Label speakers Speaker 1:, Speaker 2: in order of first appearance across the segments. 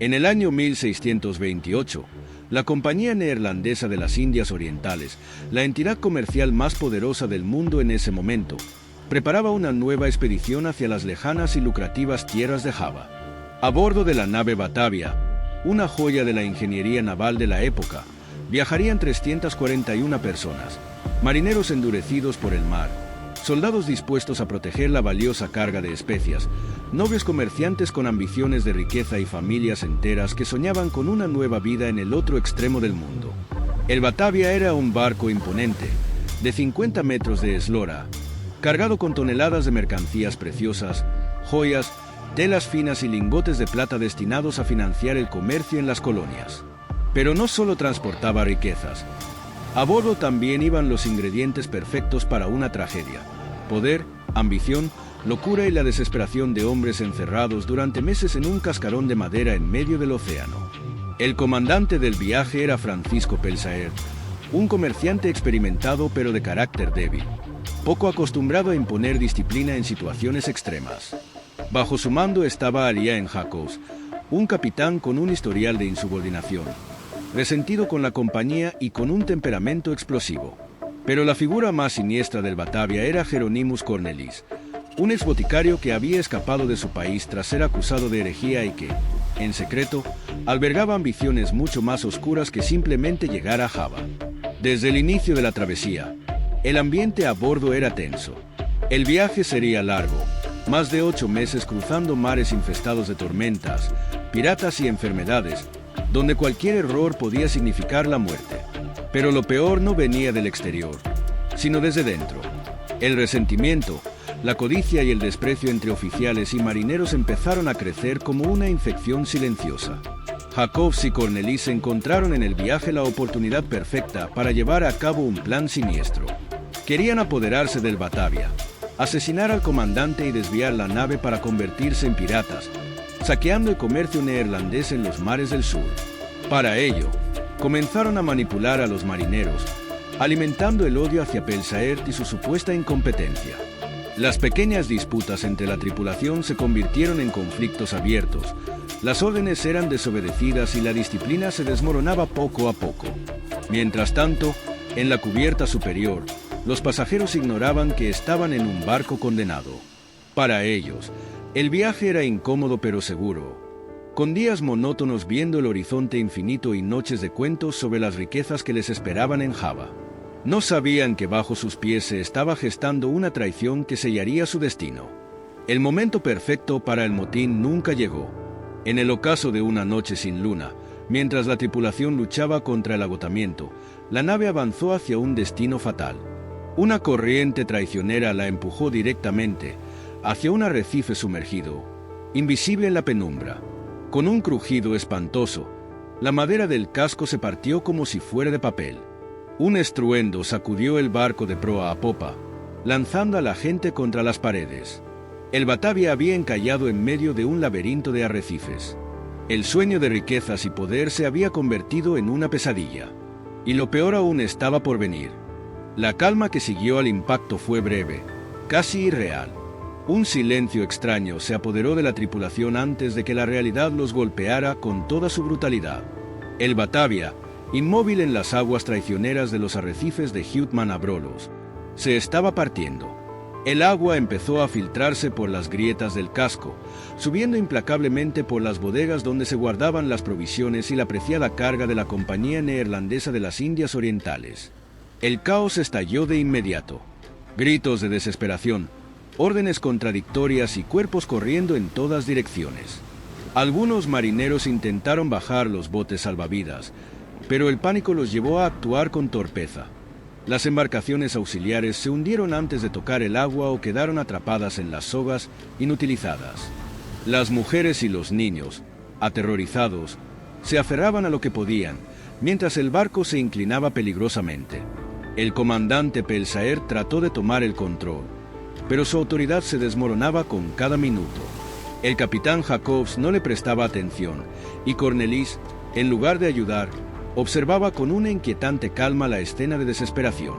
Speaker 1: En el año 1628, la Compañía Neerlandesa de las Indias Orientales, la entidad comercial más poderosa del mundo en ese momento, preparaba una nueva expedición hacia las lejanas y lucrativas tierras de Java. A bordo de la nave Batavia, una joya de la ingeniería naval de la época, viajarían 341 personas, marineros endurecidos por el mar, soldados dispuestos a proteger la valiosa carga de especias, nobles comerciantes con ambiciones de riqueza y familias enteras que soñaban con una nueva vida en el otro extremo del mundo. El Batavia era un barco imponente, de 50 metros de eslora, cargado con toneladas de mercancías preciosas, joyas, telas finas y lingotes de plata destinados a financiar el comercio en las colonias. Pero no solo transportaba riquezas. A bordo también iban los ingredientes perfectos para una tragedia: poder, ambición, locura y la desesperación de hombres encerrados durante meses en un cascarón de madera en medio del océano. El comandante del viaje era Francisco Pelsaert, un comerciante experimentado pero de carácter débil, poco acostumbrado a imponer disciplina en situaciones extremas. Bajo su mando estaba Ariane Jacobs, un capitán con un historial de insubordinación, resentido con la compañía y con un temperamento explosivo. Pero la figura más siniestra del Batavia era Hieronymus Cornelis, un ex boticario que había escapado de su país tras ser acusado de herejía y que, en secreto, albergaba ambiciones mucho más oscuras que simplemente llegar a Java. Desde el inicio de la travesía, el ambiente a bordo era tenso. El viaje sería largo, más de 8 meses cruzando mares infestados de tormentas, piratas y enfermedades, donde cualquier error podía significar la muerte. Pero lo peor no venía del exterior, sino desde dentro. El resentimiento, la codicia y el desprecio entre oficiales y marineros empezaron a crecer como una infección silenciosa. Jacobs y Cornelis encontraron en el viaje la oportunidad perfecta para llevar a cabo un plan siniestro. Querían apoderarse del Batavia, asesinar al comandante y desviar la nave para convertirse en piratas, saqueando el comercio neerlandés en los mares del sur. Para ello, comenzaron a manipular a los marineros, alimentando el odio hacia Pelsaert y su supuesta incompetencia. Las pequeñas disputas entre la tripulación se convirtieron en conflictos abiertos, las órdenes eran desobedecidas y la disciplina se desmoronaba poco a poco. Mientras tanto, en la cubierta superior, los pasajeros ignoraban que estaban en un barco condenado. Para ellos, el viaje era incómodo pero seguro, con días monótonos viendo el horizonte infinito y noches de cuentos sobre las riquezas que les esperaban en Java. No sabían que bajo sus pies se estaba gestando una traición que sellaría su destino. El momento perfecto para el motín nunca llegó. En el ocaso de una noche sin luna, mientras la tripulación luchaba contra el agotamiento, la nave avanzó hacia un destino fatal. Una corriente traicionera la empujó directamente hacia un arrecife sumergido, invisible en la penumbra. Con un crujido espantoso, la madera del casco se partió como si fuera de papel. Un estruendo sacudió el barco de proa a popa, lanzando a la gente contra las paredes. El Batavia había encallado en medio de un laberinto de arrecifes. El sueño de riquezas y poder se había convertido en una pesadilla. Y lo peor aún estaba por venir. La calma que siguió al impacto fue breve, casi irreal. Un silencio extraño se apoderó de la tripulación antes de que la realidad los golpeara con toda su brutalidad. El Batavia, inmóvil en las aguas traicioneras de los arrecifes de Houtman-Abrolhos, se estaba partiendo. El agua empezó a filtrarse por las grietas del casco, subiendo implacablemente por las bodegas donde se guardaban las provisiones y la preciada carga de la Compañía Neerlandesa de las Indias Orientales. El caos estalló de inmediato. Gritos de desesperación, órdenes contradictorias y cuerpos corriendo en todas direcciones. Algunos marineros intentaron bajar los botes salvavidas, pero el pánico los llevó a actuar con torpeza. Las embarcaciones auxiliares se hundieron antes de tocar el agua o quedaron atrapadas en las sogas, inutilizadas. Las mujeres y los niños, aterrorizados, se aferraban a lo que podían, mientras el barco se inclinaba peligrosamente. El comandante Pelsaert trató de tomar el control, pero su autoridad se desmoronaba con cada minuto. El capitán Jacobs no le prestaba atención, y Cornelis, en lugar de ayudar, observaba con una inquietante calma la escena de desesperación.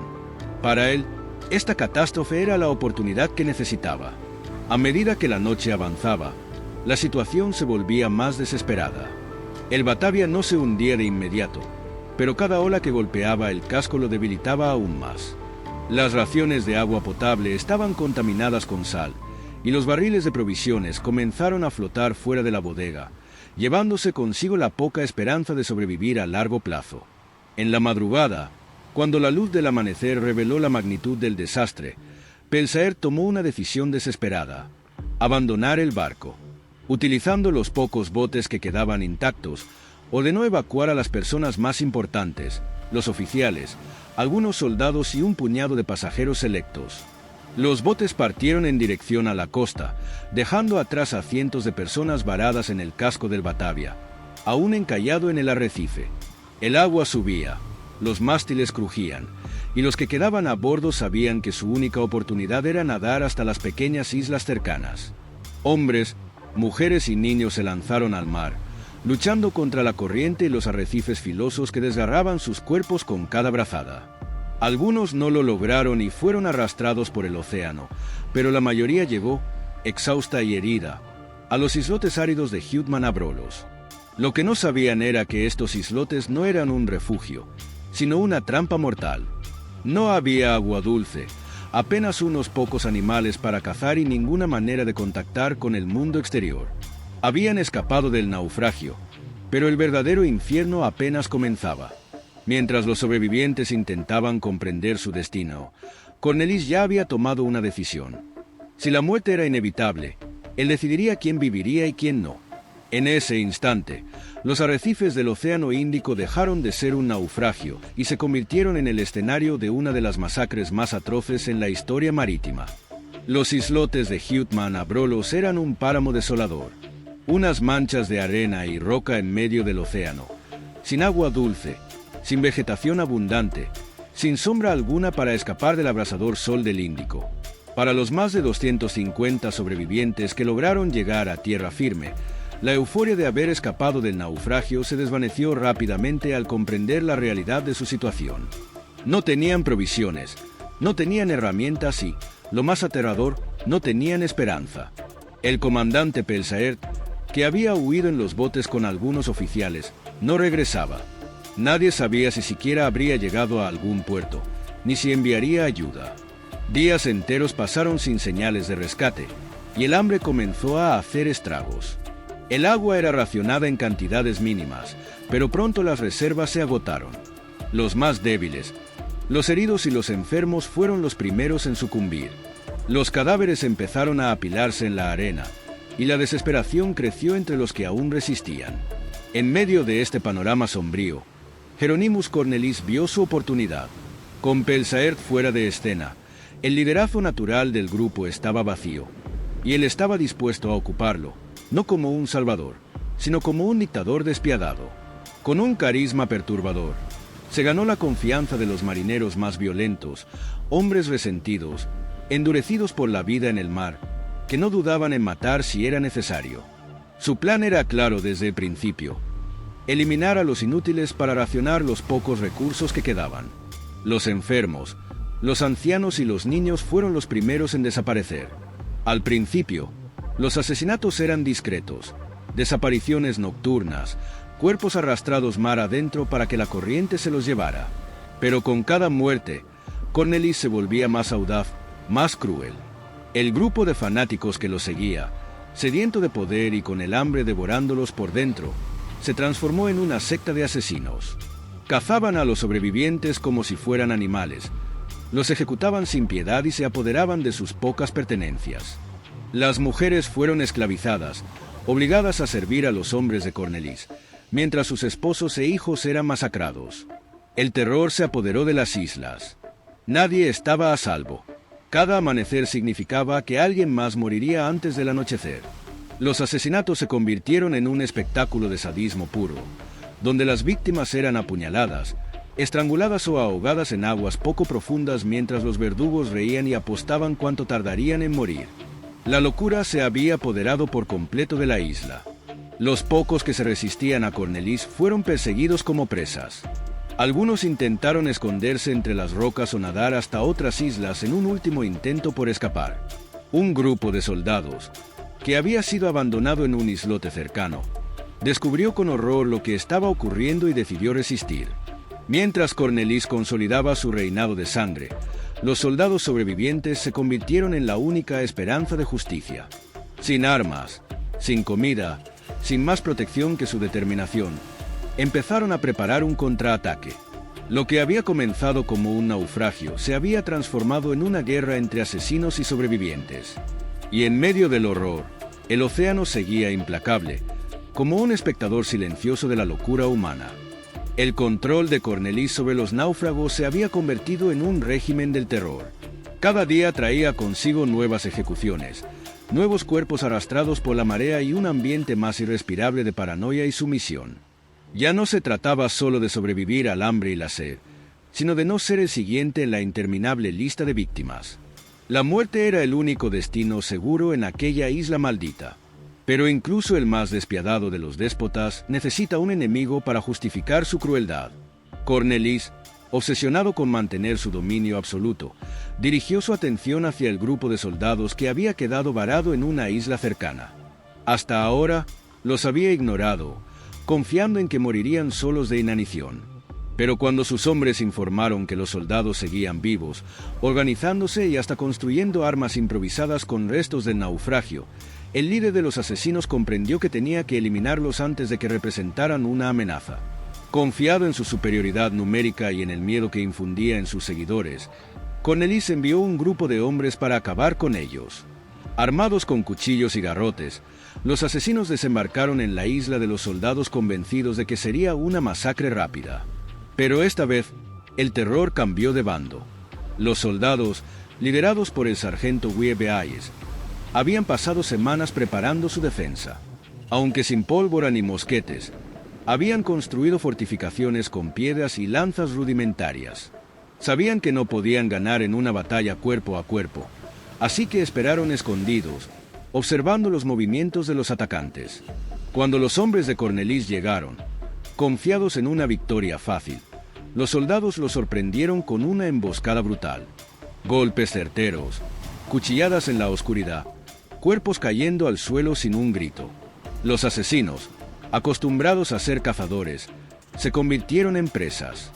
Speaker 1: Para él, esta catástrofe era la oportunidad que necesitaba. A medida que la noche avanzaba, la situación se volvía más desesperada. El Batavia no se hundía de inmediato, pero cada ola que golpeaba el casco lo debilitaba aún más. Las raciones de agua potable estaban contaminadas con sal, y los barriles de provisiones comenzaron a flotar fuera de la bodega, llevándose consigo la poca esperanza de sobrevivir a largo plazo. En la madrugada, cuando la luz del amanecer reveló la magnitud del desastre, Pelsaert tomó una decisión desesperada: abandonar el barco. Utilizando los pocos botes que quedaban intactos, ordenó evacuar a las personas más importantes, los oficiales, algunos soldados y un puñado de pasajeros selectos. Los botes partieron en dirección a la costa, dejando atrás a cientos de personas varadas en el casco del Batavia, aún encallado en el arrecife. El agua subía, los mástiles crujían, y los que quedaban a bordo sabían que su única oportunidad era nadar hasta las pequeñas islas cercanas. Hombres, mujeres y niños se lanzaron al mar, luchando contra la corriente y los arrecifes filosos que desgarraban sus cuerpos con cada brazada. Algunos no lo lograron y fueron arrastrados por el océano, pero la mayoría llegó, exhausta y herida, a los islotes áridos de Houtman-Abrolhos. Lo que no sabían era que estos islotes no eran un refugio, sino una trampa mortal. No había agua dulce, apenas unos pocos animales para cazar y ninguna manera de contactar con el mundo exterior. Habían escapado del naufragio, pero el verdadero infierno apenas comenzaba. Mientras los sobrevivientes intentaban comprender su destino, Cornelis ya había tomado una decisión. Si la muerte era inevitable, él decidiría quién viviría y quién no. En ese instante, los arrecifes del Océano Índico dejaron de ser un naufragio y se convirtieron en el escenario de una de las masacres más atroces en la historia marítima. Los islotes de Houtman-Abrolhos eran un páramo desolador, unas manchas de arena y roca en medio del océano, sin agua dulce, sin vegetación abundante, sin sombra alguna para escapar del abrasador sol del Índico. Para los más de 250 sobrevivientes que lograron llegar a tierra firme, la euforia de haber escapado del naufragio se desvaneció rápidamente al comprender la realidad de su situación. No tenían provisiones, no tenían herramientas y, lo más aterrador, no tenían esperanza. El comandante Pelsaert, que había huido en los botes con algunos oficiales, no regresaba. Nadie sabía si siquiera habría llegado a algún puerto, ni si enviaría ayuda. Días enteros pasaron sin señales de rescate, y el hambre comenzó a hacer estragos. El agua era racionada en cantidades mínimas, pero pronto las reservas se agotaron. Los más débiles, los heridos y los enfermos fueron los primeros en sucumbir. Los cadáveres empezaron a apilarse en la arena, y la desesperación creció entre los que aún resistían. En medio de este panorama sombrío, Hieronymus Cornelis vio su oportunidad. Con Pelsaert fuera de escena, el liderazgo natural del grupo estaba vacío, y él estaba dispuesto a ocuparlo, no como un salvador, sino como un dictador despiadado. Con un carisma perturbador, se ganó la confianza de los marineros más violentos, hombres resentidos, endurecidos por la vida en el mar, que no dudaban en matar si era necesario. Su plan era claro desde el principio: eliminar a los inútiles para racionar los pocos recursos que quedaban. Los enfermos, los ancianos y los niños fueron los primeros en desaparecer. Al principio, los asesinatos eran discretos, desapariciones nocturnas, cuerpos arrastrados mar adentro para que la corriente se los llevara. Pero con cada muerte, Cornelis se volvía más audaz, más cruel. El grupo de fanáticos que lo seguía, sediento de poder y con el hambre devorándolos por dentro, se transformó en una secta de asesinos. Cazaban a los sobrevivientes como si fueran animales, los ejecutaban sin piedad y se apoderaban de sus pocas pertenencias. Las mujeres fueron esclavizadas, obligadas a servir a los hombres de Cornelis, mientras sus esposos e hijos eran masacrados. El terror se apoderó de las islas. Nadie estaba a salvo. Cada amanecer significaba que alguien más moriría antes del anochecer. Los asesinatos se convirtieron en un espectáculo de sadismo puro, donde las víctimas eran apuñaladas, estranguladas o ahogadas en aguas poco profundas mientras los verdugos reían y apostaban cuánto tardarían en morir. La locura se había apoderado por completo de la isla. Los pocos que se resistían a Cornelis fueron perseguidos como presas. Algunos intentaron esconderse entre las rocas o nadar hasta otras islas en un último intento por escapar. Un grupo de soldados, que había sido abandonado en un islote cercano, Descubrió con horror lo que estaba ocurriendo y decidió resistir. Mientras Cornelis consolidaba su reinado de sangre, los soldados sobrevivientes se convirtieron en la única esperanza de justicia. Sin armas, sin comida, sin más protección que su determinación, empezaron a preparar un contraataque. Lo que había comenzado como un naufragio se había transformado en una guerra entre asesinos y sobrevivientes. Y en medio del horror, el océano seguía implacable, como un espectador silencioso de la locura humana. El control de Cornelis sobre los náufragos se había convertido en un régimen del terror. Cada día traía consigo nuevas ejecuciones, nuevos cuerpos arrastrados por la marea y un ambiente más irrespirable de paranoia y sumisión. Ya no se trataba solo de sobrevivir al hambre y la sed, sino de no ser el siguiente en la interminable lista de víctimas. La muerte era el único destino seguro en aquella isla maldita. Pero incluso el más despiadado de los déspotas necesita un enemigo para justificar su crueldad. Cornelis, obsesionado con mantener su dominio absoluto, dirigió su atención hacia el grupo de soldados que había quedado varado en una isla cercana. Hasta ahora, los había ignorado, confiando en que morirían solos de inanición. Pero cuando sus hombres informaron que los soldados seguían vivos, organizándose y hasta construyendo armas improvisadas con restos del naufragio, el líder de los asesinos comprendió que tenía que eliminarlos antes de que representaran una amenaza. Confiado en su superioridad numérica y en el miedo que infundía en sus seguidores, Cornelis envió un grupo de hombres para acabar con ellos. Armados con cuchillos y garrotes, los asesinos desembarcaron en la isla de los soldados convencidos de que sería una masacre rápida. Pero esta vez, el terror cambió de bando. Los soldados, liderados por el sargento Wiebe Hayes, habían pasado semanas preparando su defensa. Aunque sin pólvora ni mosquetes, habían construido fortificaciones con piedras y lanzas rudimentarias. Sabían que no podían ganar en una batalla cuerpo a cuerpo, así que esperaron escondidos, observando los movimientos de los atacantes. Cuando los hombres de Cornelis llegaron, confiados en una victoria fácil, los soldados los sorprendieron con una emboscada brutal. Golpes certeros, cuchilladas en la oscuridad, cuerpos cayendo al suelo sin un grito. Los asesinos, acostumbrados a ser cazadores, se convirtieron en presas.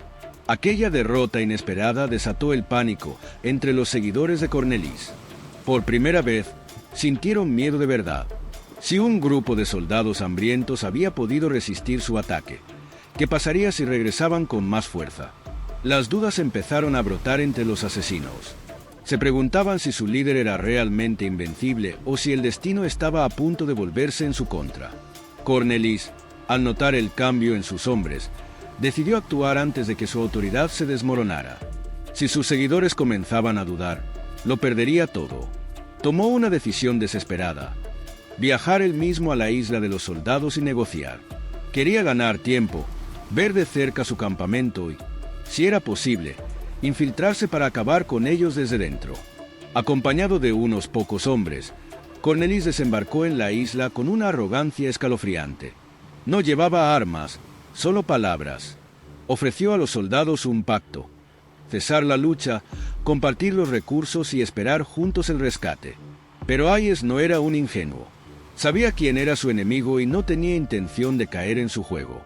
Speaker 1: Aquella derrota inesperada desató el pánico entre los seguidores de Cornelis. Por primera vez, sintieron miedo de verdad. Si un grupo de soldados hambrientos había podido resistir su ataque, ¿qué pasaría si regresaban con más fuerza? Las dudas empezaron a brotar entre los asesinos. Se preguntaban si su líder era realmente invencible o si el destino estaba a punto de volverse en su contra. Cornelis, al notar el cambio en sus hombres, decidió actuar antes de que su autoridad se desmoronara. Si sus seguidores comenzaban a dudar, lo perdería todo. Tomó una decisión desesperada: viajar él mismo a la isla de los soldados y negociar. Quería ganar tiempo, ver de cerca su campamento y, si era posible, infiltrarse para acabar con ellos desde dentro. Acompañado de unos pocos hombres, Cornelis desembarcó en la isla con una arrogancia escalofriante. No llevaba armas, solo palabras. Ofreció a los soldados un pacto: cesar la lucha, compartir los recursos y esperar juntos el rescate. Pero Hayes no era un ingenuo. Sabía quién era su enemigo y no tenía intención de caer en su juego.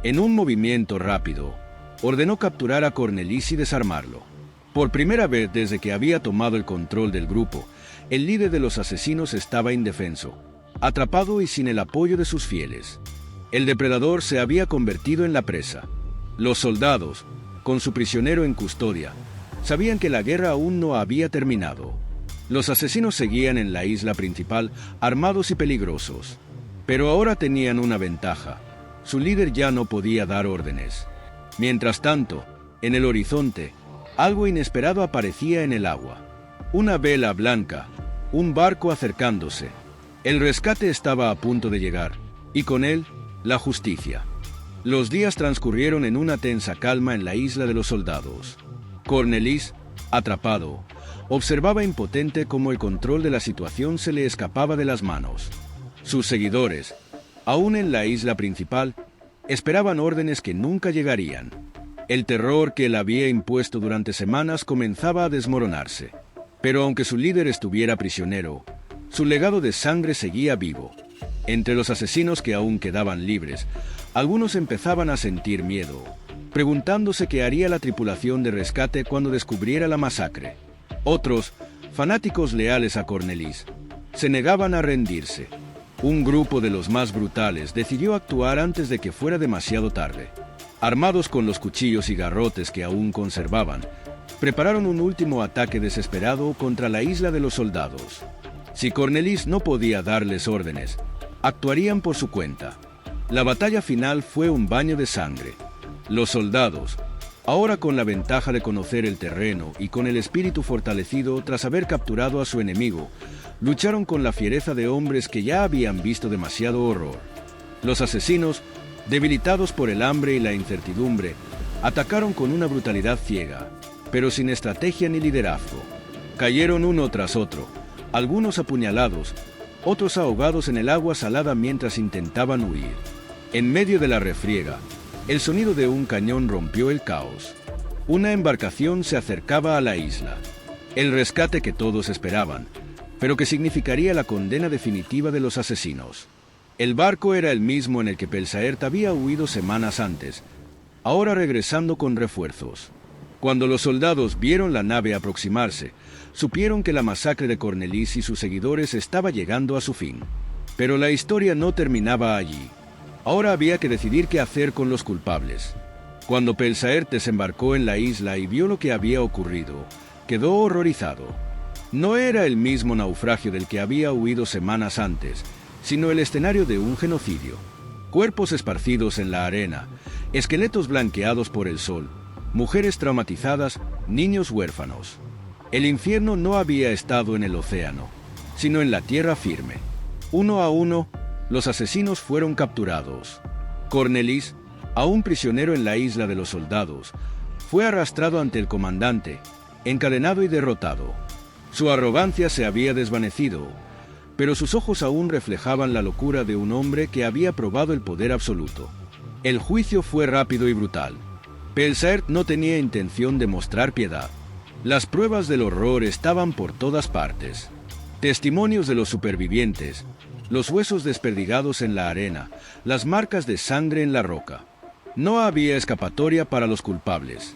Speaker 1: En un movimiento rápido, ordenó capturar a Cornelis y desarmarlo. Por primera vez desde que había tomado el control del grupo, el líder de los asesinos estaba indefenso, atrapado y sin el apoyo de sus fieles. El depredador se había convertido en la presa. Los soldados, con su prisionero en custodia, sabían que la guerra aún no había terminado. Los asesinos seguían en la isla principal, armados y peligrosos. Pero ahora tenían una ventaja: su líder ya no podía dar órdenes. Mientras tanto, en el horizonte, algo inesperado aparecía en el agua. Una vela blanca, un barco acercándose. El rescate estaba a punto de llegar, y con él, la justicia. Los días transcurrieron en una tensa calma en la isla de los soldados. Cornelis, atrapado, observaba impotente cómo el control de la situación se le escapaba de las manos. Sus seguidores, aún en la isla principal, esperaban órdenes que nunca llegarían. El terror que él había impuesto durante semanas comenzaba a desmoronarse. Pero aunque su líder estuviera prisionero, su legado de sangre seguía vivo. Entre los asesinos que aún quedaban libres, algunos empezaban a sentir miedo, preguntándose qué haría la tripulación de rescate cuando descubriera la masacre. Otros, fanáticos leales a Cornelis, se negaban a rendirse. Un grupo de los más brutales decidió actuar antes de que fuera demasiado tarde. Armados con los cuchillos y garrotes que aún conservaban, prepararon un último ataque desesperado contra la isla de los soldados. Si Cornelis no podía darles órdenes, actuarían por su cuenta. La batalla final fue un baño de sangre. Los soldados, ahora con la ventaja de conocer el terreno y con el espíritu fortalecido tras haber capturado a su enemigo, lucharon con la fiereza de hombres que ya habían visto demasiado horror. Los asesinos, debilitados por el hambre y la incertidumbre, atacaron con una brutalidad ciega, pero sin estrategia ni liderazgo. Cayeron uno tras otro, algunos apuñalados, otros ahogados en el agua salada mientras intentaban huir. En medio de la refriega, el sonido de un cañón rompió el caos. Una embarcación se acercaba a la isla. El rescate que todos esperaban, pero que significaría la condena definitiva de los asesinos. El barco era el mismo en el que Pelsaert había huido semanas antes, ahora regresando con refuerzos. Cuando los soldados vieron la nave aproximarse, supieron que la masacre de Cornelis y sus seguidores estaba llegando a su fin. Pero la historia no terminaba allí. Ahora había que decidir qué hacer con los culpables. Cuando Pelsaert desembarcó en la isla y vio lo que había ocurrido, quedó horrorizado. No era el mismo naufragio del que había huido semanas antes, sino el escenario de un genocidio. Cuerpos esparcidos en la arena, esqueletos blanqueados por el sol, mujeres traumatizadas, niños huérfanos. El infierno no había estado en el océano, sino en la tierra firme. Uno a uno, los asesinos fueron capturados. Cornelis, aún prisionero en la isla de los soldados, fue arrastrado ante el comandante, encadenado y derrotado. Su arrogancia se había desvanecido, pero sus ojos aún reflejaban la locura de un hombre que había probado el poder absoluto. El juicio fue rápido y brutal. Pelsaert no tenía intención de mostrar piedad. Las pruebas del horror estaban por todas partes. Testimonios de los supervivientes, los huesos desperdigados en la arena, las marcas de sangre en la roca. No había escapatoria para los culpables.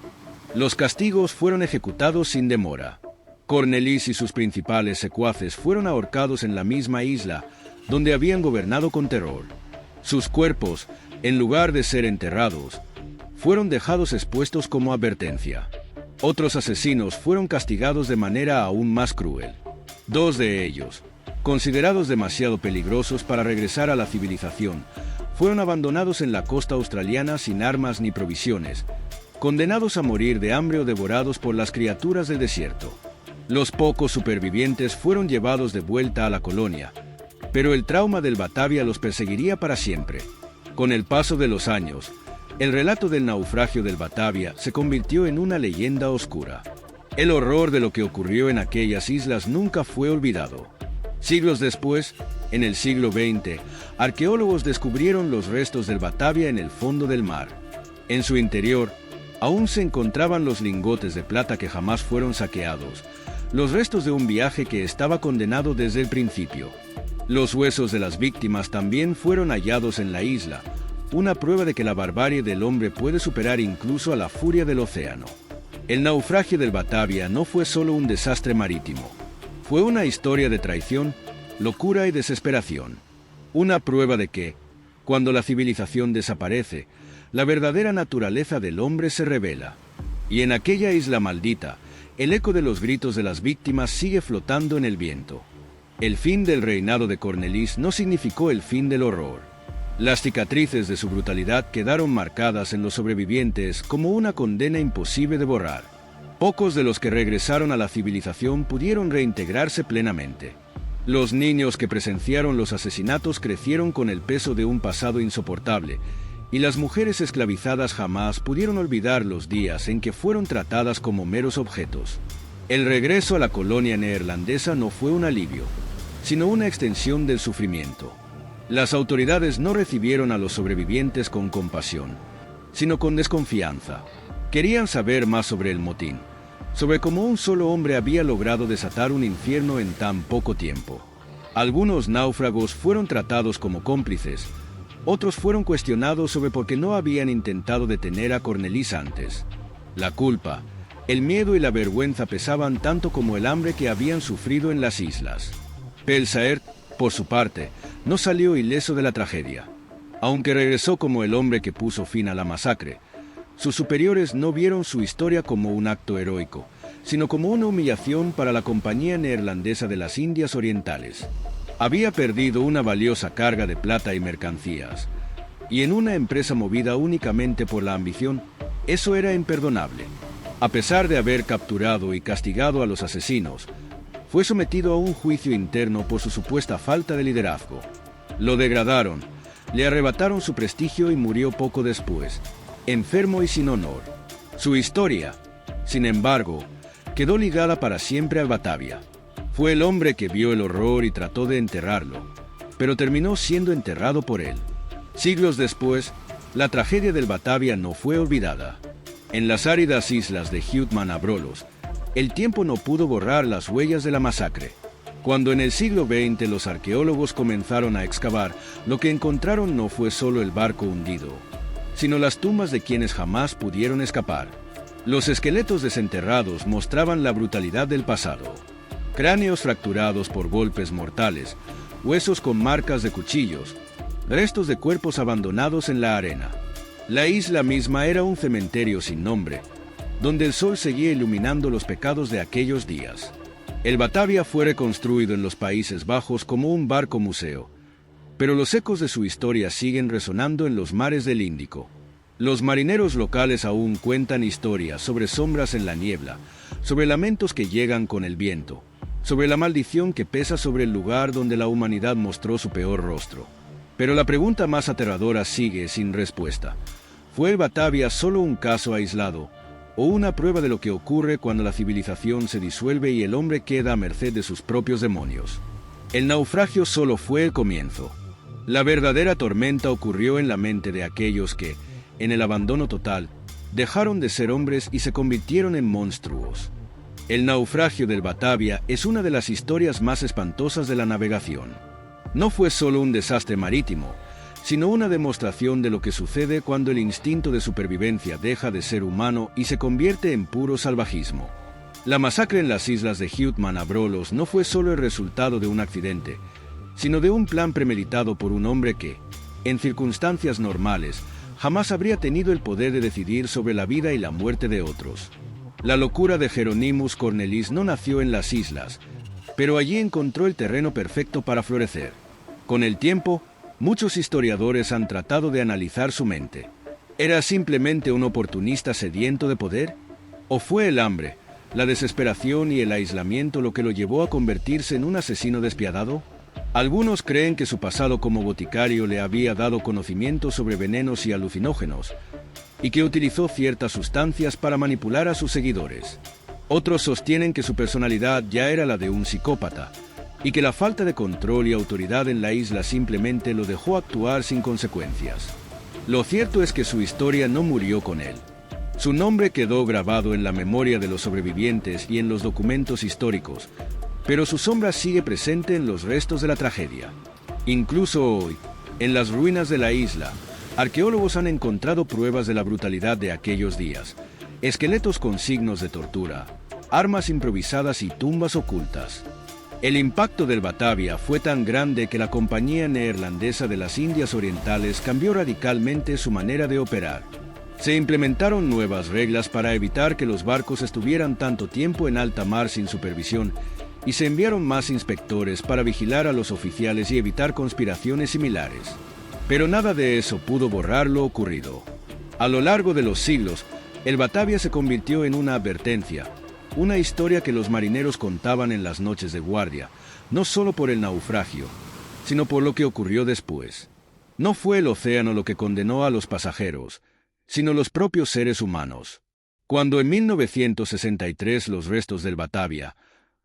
Speaker 1: Los castigos fueron ejecutados sin demora. Cornelis y sus principales secuaces fueron ahorcados en la misma isla, donde habían gobernado con terror. Sus cuerpos, en lugar de ser enterrados, fueron dejados expuestos como advertencia. Otros asesinos fueron castigados de manera aún más cruel. Dos de ellos, considerados demasiado peligrosos para regresar a la civilización, fueron abandonados en la costa australiana sin armas ni provisiones, condenados a morir de hambre o devorados por las criaturas del desierto. Los pocos supervivientes fueron llevados de vuelta a la colonia, pero el trauma del Batavia los perseguiría para siempre. Con el paso de los años, el relato del naufragio del Batavia se convirtió en una leyenda oscura. El horror de lo que ocurrió en aquellas islas nunca fue olvidado. Siglos después, en el siglo XX, arqueólogos descubrieron los restos del Batavia en el fondo del mar. En su interior, aún se encontraban los lingotes de plata que jamás fueron saqueados, los restos de un viaje que estaba condenado desde el principio. Los huesos de las víctimas también fueron hallados en la isla, una prueba de que la barbarie del hombre puede superar incluso a la furia del océano. El naufragio del Batavia no fue solo un desastre marítimo. Fue una historia de traición, locura y desesperación. Una prueba de que, cuando la civilización desaparece, la verdadera naturaleza del hombre se revela. Y en aquella isla maldita, el eco de los gritos de las víctimas sigue flotando en el viento. El fin del reinado de Cornelis no significó el fin del horror. Las cicatrices de su brutalidad quedaron marcadas en los sobrevivientes como una condena imposible de borrar. Pocos de los que regresaron a la civilización pudieron reintegrarse plenamente. Los niños que presenciaron los asesinatos crecieron con el peso de un pasado insoportable, y las mujeres esclavizadas jamás pudieron olvidar los días en que fueron tratadas como meros objetos. El regreso a la colonia neerlandesa no fue un alivio, sino una extensión del sufrimiento. Las autoridades no recibieron a los sobrevivientes con compasión, sino con desconfianza. Querían saber más sobre el motín, sobre cómo un solo hombre había logrado desatar un infierno en tan poco tiempo. Algunos náufragos fueron tratados como cómplices, otros fueron cuestionados sobre por qué no habían intentado detener a Cornelis antes. La culpa, el miedo y la vergüenza pesaban tanto como el hambre que habían sufrido en las islas. Pelsaert, por su parte, no salió ileso de la tragedia. Aunque regresó como el hombre que puso fin a la masacre, sus superiores no vieron su historia como un acto heroico, sino como una humillación para la Compañía Neerlandesa de las Indias Orientales. Había perdido una valiosa carga de plata y mercancías, y en una empresa movida únicamente por la ambición, eso era imperdonable. A pesar de haber capturado y castigado a los asesinos, fue sometido a un juicio interno por su supuesta falta de liderazgo. Lo degradaron, le arrebataron su prestigio y murió poco después, enfermo y sin honor. Su historia, sin embargo, quedó ligada para siempre al Batavia. Fue el hombre que vio el horror y trató de enterrarlo, pero terminó siendo enterrado por él. Siglos después, la tragedia del Batavia no fue olvidada. En las áridas islas de Hout a Brolos, el tiempo no pudo borrar las huellas de la masacre. Cuando en el siglo XX los arqueólogos comenzaron a excavar, lo que encontraron no fue solo el barco hundido, sino las tumbas de quienes jamás pudieron escapar. Los esqueletos desenterrados mostraban la brutalidad del pasado. Cráneos fracturados por golpes mortales, huesos con marcas de cuchillos, restos de cuerpos abandonados en la arena. La isla misma era un cementerio sin nombre, donde el sol seguía iluminando los pecados de aquellos días. El Batavia fue reconstruido en los Países Bajos como un barco museo, pero los ecos de su historia siguen resonando en los mares del Índico. Los marineros locales aún cuentan historias sobre sombras en la niebla, sobre lamentos que llegan con el viento, sobre la maldición que pesa sobre el lugar donde la humanidad mostró su peor rostro. Pero la pregunta más aterradora sigue sin respuesta. ¿Fue el Batavia solo un caso aislado, o una prueba de lo que ocurre cuando la civilización se disuelve y el hombre queda a merced de sus propios demonios? El naufragio solo fue el comienzo. La verdadera tormenta ocurrió en la mente de aquellos que, en el abandono total, dejaron de ser hombres y se convirtieron en monstruos. El naufragio del Batavia es una de las historias más espantosas de la navegación. No fue solo un desastre marítimo, sino una demostración de lo que sucede cuando el instinto de supervivencia deja de ser humano y se convierte en puro salvajismo. La masacre en las islas de Hout a Brolos no fue solo el resultado de un accidente, sino de un plan premeditado por un hombre que, en circunstancias normales, jamás habría tenido el poder de decidir sobre la vida y la muerte de otros. La locura de Hieronymus Cornelis no nació en las islas, pero allí encontró el terreno perfecto para florecer. Con el tiempo, muchos historiadores han tratado de analizar su mente. ¿Era simplemente un oportunista sediento de poder? ¿O fue el hambre, la desesperación y el aislamiento lo que lo llevó a convertirse en un asesino despiadado? Algunos creen que su pasado como boticario le había dado conocimiento sobre venenos y alucinógenos, y que utilizó ciertas sustancias para manipular a sus seguidores. Otros sostienen que su personalidad ya era la de un psicópata, y que la falta de control y autoridad en la isla simplemente lo dejó actuar sin consecuencias. Lo cierto es que su historia no murió con él. Su nombre quedó grabado en la memoria de los sobrevivientes y en los documentos históricos, pero su sombra sigue presente en los restos de la tragedia. Incluso hoy, en las ruinas de la isla, arqueólogos han encontrado pruebas de la brutalidad de aquellos días, esqueletos con signos de tortura, armas improvisadas y tumbas ocultas. El impacto del Batavia fue tan grande que la Compañía Neerlandesa de las Indias Orientales cambió radicalmente su manera de operar. Se implementaron nuevas reglas para evitar que los barcos estuvieran tanto tiempo en alta mar sin supervisión, y se enviaron más inspectores para vigilar a los oficiales y evitar conspiraciones similares. Pero nada de eso pudo borrar lo ocurrido. A lo largo de los siglos, el Batavia se convirtió en una advertencia, una historia que los marineros contaban en las noches de guardia, no solo por el naufragio, sino por lo que ocurrió después. No fue el océano lo que condenó a los pasajeros, sino los propios seres humanos. Cuando en 1963 los restos del Batavia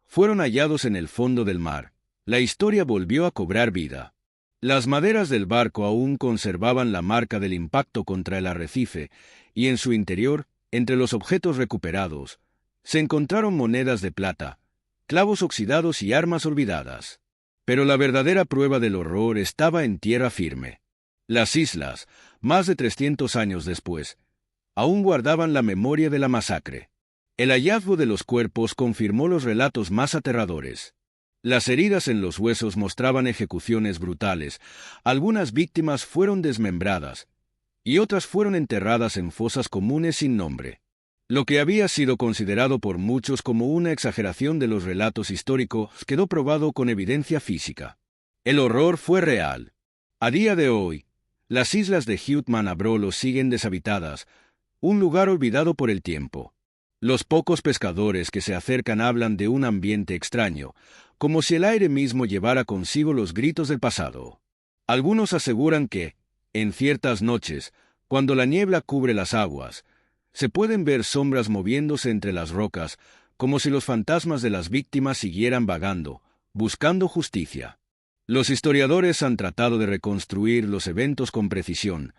Speaker 1: fueron hallados en el fondo del mar, la historia volvió a cobrar vida. Las maderas del barco aún conservaban la marca del impacto contra el arrecife, y en su interior, entre los objetos recuperados, se encontraron monedas de plata, clavos oxidados y armas olvidadas. Pero la verdadera prueba del horror estaba en tierra firme. Las islas, más de 300 años después, aún guardaban la memoria de la masacre. El hallazgo de los cuerpos confirmó los relatos más aterradores. Las heridas en los huesos mostraban ejecuciones brutales, algunas víctimas fueron desmembradas, y otras fueron enterradas en fosas comunes sin nombre. Lo que había sido considerado por muchos como una exageración de los relatos históricos quedó probado con evidencia física. El horror fue real. A día de hoy, las islas de Huitman-Abrolo siguen deshabitadas, un lugar olvidado por el tiempo. Los pocos pescadores que se acercan hablan de un ambiente extraño, como si el aire mismo llevara consigo los gritos del pasado. Algunos aseguran que, en ciertas noches, cuando la niebla cubre las aguas, se pueden ver sombras moviéndose entre las rocas, como si los fantasmas de las víctimas siguieran vagando, buscando justicia. Los historiadores han tratado de reconstruir los eventos con precisión,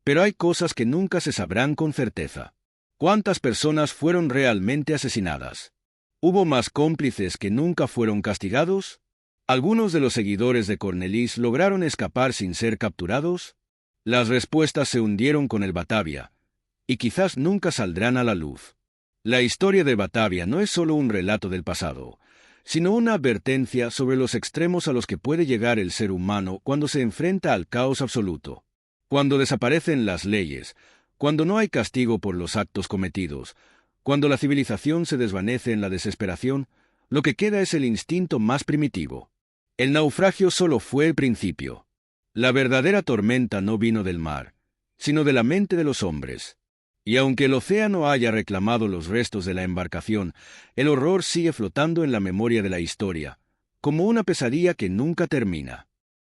Speaker 1: pero hay cosas que nunca se sabrán con certeza. ¿Cuántas personas fueron realmente asesinadas? ¿Hubo más cómplices que nunca fueron castigados? ¿Algunos de los seguidores de Cornelis lograron escapar sin ser capturados? Las respuestas se hundieron con el Batavia, y quizás nunca saldrán a la luz. La historia de Batavia no es solo un relato del pasado, sino una advertencia sobre los extremos a los que puede llegar el ser humano cuando se enfrenta al caos absoluto. Cuando desaparecen las leyes, cuando no hay castigo por los actos cometidos, cuando la civilización se desvanece en la desesperación, lo que queda es el instinto más primitivo. El naufragio solo fue el principio. La verdadera tormenta no vino del mar, sino de la mente de los hombres. Y aunque el océano haya reclamado los restos de la embarcación, el horror sigue flotando en la memoria de la historia, como una pesadilla que nunca termina.